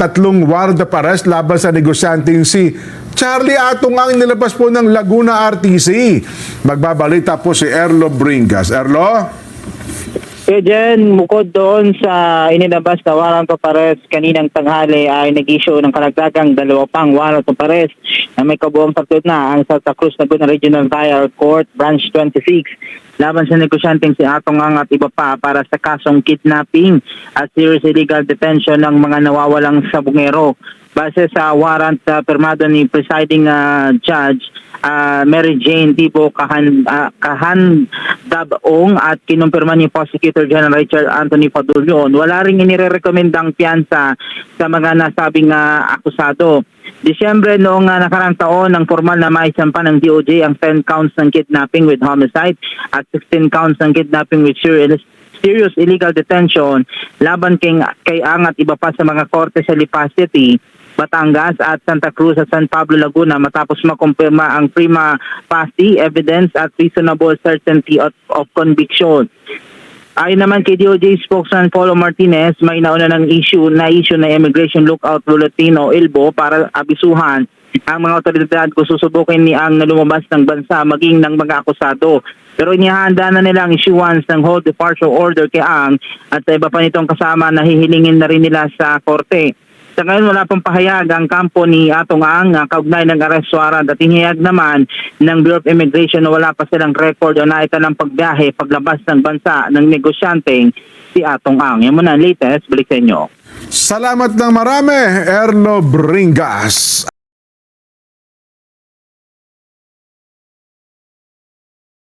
tatlong warrant of arrest laban sa negosyanteng si Charlie Atong ang nilabas po ng Laguna RTC. Magbabalita po si Erlo Bringas. Erlo? Jen, bukod doon sa inilabas na warrant of arrest kaninang tanghali ay nag-issue ng karagdagang 2 pang warrant of arrest na may kabuong saklod na ang Santa Cruz Laguna Regional Trial Court Branch 26 laban sa negosyanteng si Atong Ang at iba pa para sa kasong kidnapping at serious illegal detention ng mga nawawalang sabungero. Base sa warrant pirmado ni presiding judge Mary Jane Tipo Kahandabong at kinumpirma ni Prosecutor General Richard Anthony Padulyon, wala ring inirekomendang piyansa sa mga nasabing akusado. Disyembre noong nakarang taon, ng formal na maisampa ng DOJ ang 10 counts ng kidnapping with homicide at 16 counts ng kidnapping with serious illegal detention laban kay Ang at iba pa sa mga korte sa Lipa City, Batangas at Santa Cruz at San Pablo, Laguna matapos makumpirma ang prima facie evidence at reasonable certainty of conviction. Ayon naman kay DOJ spokesman Paulo Martinez, may nauna ng issue na Immigration Lookout Bulletin o ILBO para abisuhan ang mga otoridad kung susubukin ni Ang na lumabas ng bansa maging ng mga akusado. Pero inihanda na nila ang issuance ng hold departure order kay Ang at sa iba pa nitong kasama na hihilingin na rin nila sa korte. Sa ngayon wala pang pahayag ang kampo ni Atong Ang kaugnay ng arrest warrant at inihayag naman ng Bureau of Immigration na wala pa silang record o naitalang pagbiyahe paglabas ng bansa ng negosyanteng si Atong Ang. Yan muna ang latest, balik sa inyo. Salamat ng marami, Erlo Bringas.